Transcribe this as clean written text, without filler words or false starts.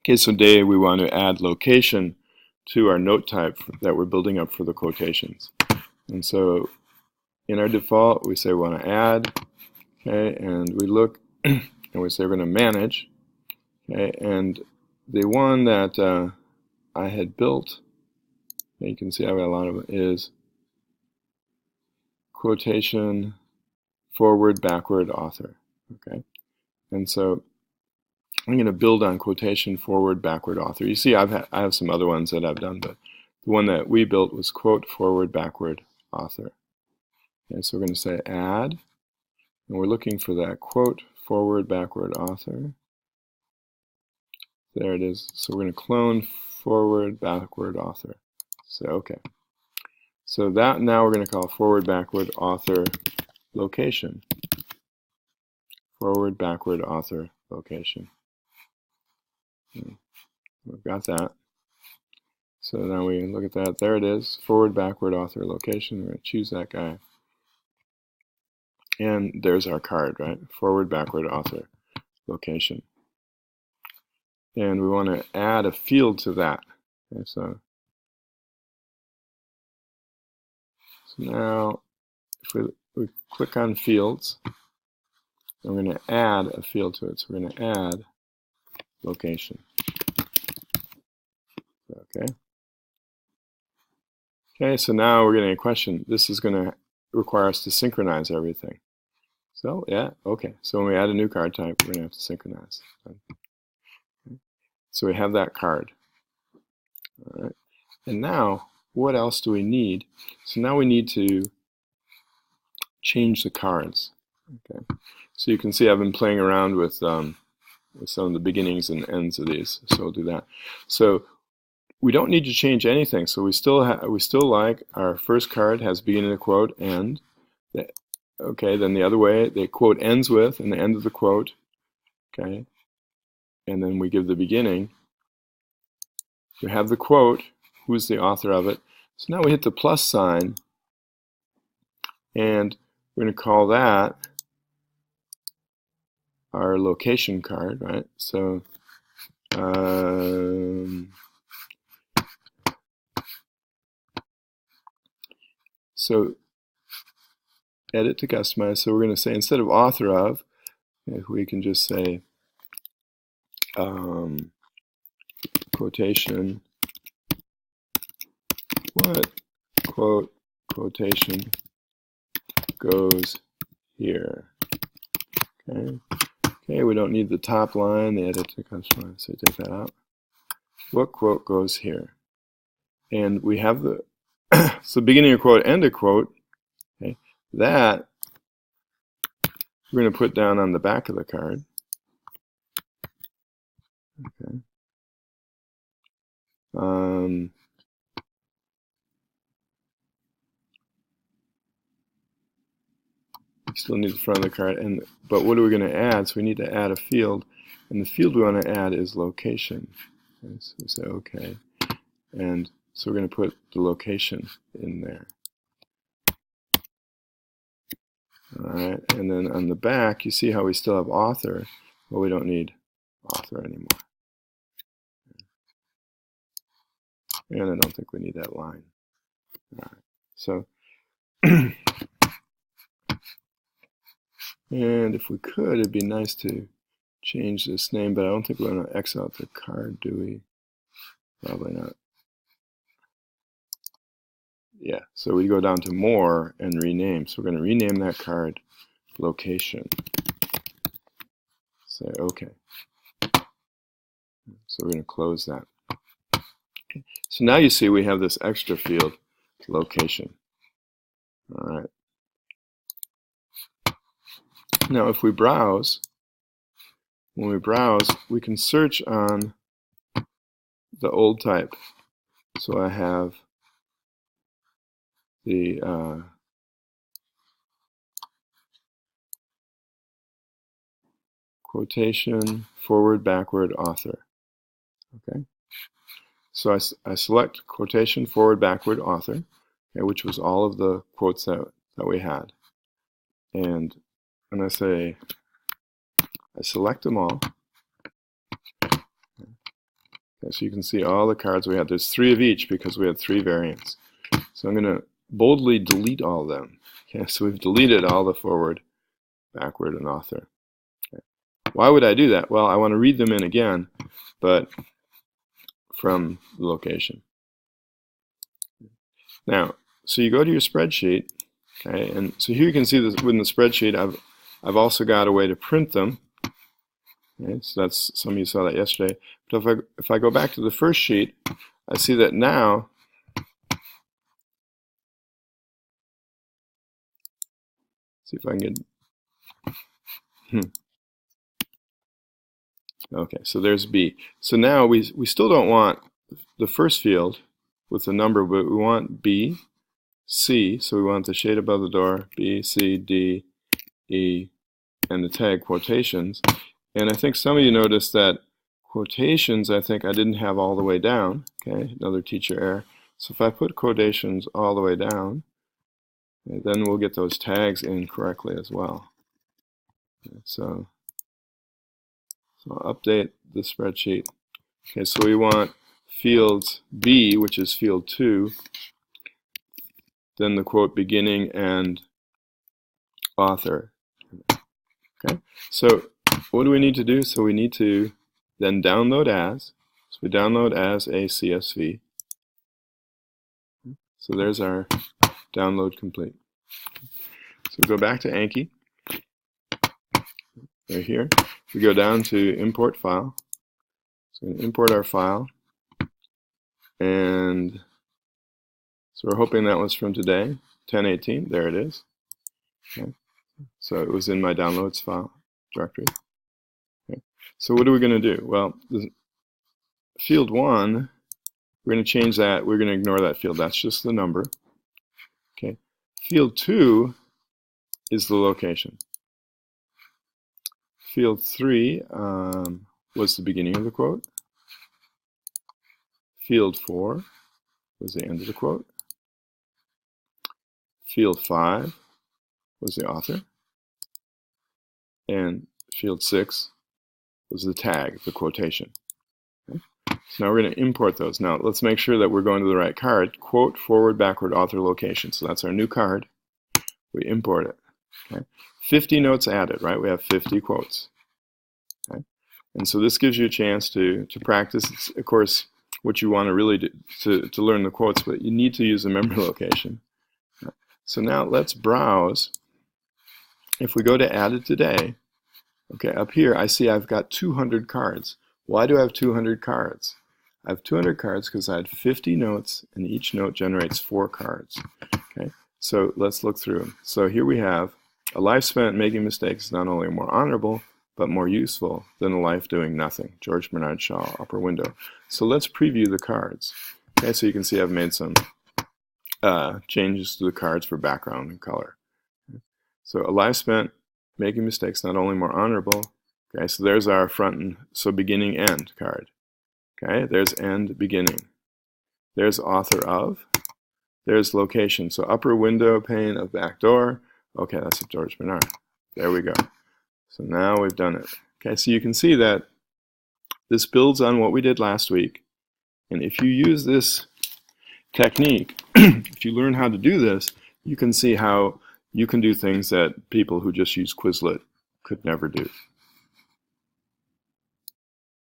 Okay, so today we want to add location to our note type that we're building up for the quotations. And so in our default, we say we want to add, okay, and we look and we say we're going to manage, okay, and the one that I had built, and you can see I've got a lot of it, is quotation forward backward author, okay, and so I'm going to build on quotation forward backward author. You see I have some other ones that I've done, but the one that we built was quote forward backward author. Okay, so we're going to say add, and we're looking for that quote forward backward author. There it is. So we're going to clone forward backward author. So okay. So that now we're going to call forward backward author location. Forward backward author location. We've got that. So now we look at that. There it is. Forward backward author location. We're going to choose that guy. And there's our card, right? Forward backward author location. And we want to add a field to that. Okay, so now if we click on fields, I'm going to add a field to it. So we're going to add location. Okay. Okay, so now we're getting a question. This is going to require us to synchronize everything. So yeah, okay. So when we add a new card type, we're going to have to synchronize. Okay. So we have that card. All right. And now, what else do we need? So now we need to change the cards. Okay. So you can see I've been playing around with some of the beginnings and ends of these. So we'll do that. So we don't need to change anything. So we still like our first card has beginning of the quote, end. Okay, then the other way, the quote ends with, and the end of the quote. Okay, and then we give the beginning. We have the quote. Who's the author of it? So now we hit the plus sign, and we're going to call that our location card, right? So so edit to customize. So we're going to say instead of author of, if we can just say quotation, what quote quotation goes here. Okay. Okay, we don't need the top line, the edit to customize, so take that out. What quote goes here? And we have the so beginning of quote, end of quote. Okay, that we're going to put down on the back of the card. Okay. We still need the front of the card, but what are we going to add? So we need to add a field, and the field we want to add is location. Okay, so we say okay, and so we're going to put the location in there. Alright, and then on the back, you see how we still have author, but we don't need author anymore. And I don't think we need that line. Alright, so, and if we could, it'd be nice to change this name, but I don't think we're going to X out the card, do we? Probably not. Yeah, so we go down to more and rename. So we're going to rename that card location. Say okay. So we're going to close that. Okay. So now you see we have this extra field, location. All right. Now if we browse, when we browse, we can search on the old type. So I have the quotation forward backward author. Okay. So I select quotation forward backward author, okay, which was all of the quotes that we had. And I say, I select them all. Okay, so you can see all the cards we had. There's 3 of each because we had 3 variants. So I'm going to boldly delete all of them. Okay, so we've deleted all the forward, backward, and author. Okay. Why would I do that? Well, I want to read them in again, but from the location. Now, so you go to your spreadsheet, okay, and so here you can see this within the spreadsheet. I've also got a way to print them. Okay, so that's, some of you saw that yesterday. But if I go back to the first sheet, I see that now see if I can get okay, so there's B. So now we still don't want the first field with the number, but we want B, C, so we want the shade above the door, B, C, D, E, and the tag quotations. And I think some of you noticed that quotations, I think I didn't have all the way down. Okay, another teacher error. So if I put quotations all the way down, okay, then we'll get those tags in correctly as well. Okay, so I'll update the spreadsheet. Okay, so we want fields B, which is field 2, then the quote beginning and author. Okay, so what do we need to do? So we need to then download as. So we download as a CSV. So there's our download complete. So we go back to Anki. Right here. We go down to import file. So we're going to import our file. And so we're hoping that was from today, 10/18. There it is. Okay. So it was in my downloads file directory. Okay. So what are we going to do? Well, field 1, we're going to change that. We're going to ignore that field. That's just the number. Okay. Field 2 is the location. Field 3 was the beginning of the quote. Field 4 was the end of the quote. Field 5 was the author. And field 6 was the tag, the quotation. Okay. So now we're going to import those. Now let's make sure that we're going to the right card. Quote, forward, backward, author, location. So that's our new card. We import it. Okay. 50 notes added, right? We have 50 quotes. Okay. And so this gives you a chance to practice. It's, of course, what you want to really do to learn the quotes, but you need to use the memory location. So now let's browse. If we go to Added Today, okay, up here I see I've got 200 cards. Why do I have 200 cards? I have 200 cards because I had 50 notes, and each note generates 4 cards. Okay, so let's look through them. So here we have, a life spent making mistakes is not only more honorable, but more useful than a life doing nothing. George Bernard Shaw, upper window. So let's preview the cards. Okay, so you can see I've made some changes to the cards for background and color. Okay. So a life spent making mistakes, not only more honorable. Okay, so there's our front and so beginning end card. Okay, there's end beginning. There's author of. There's location. So upper window pane of back door. Okay, that's a George Bernard. There we go. So now we've done it. Okay, so you can see that this builds on what we did last week. And if you use this technique, if you learn how to do this, you can see how you can do things that people who just use Quizlet could never do.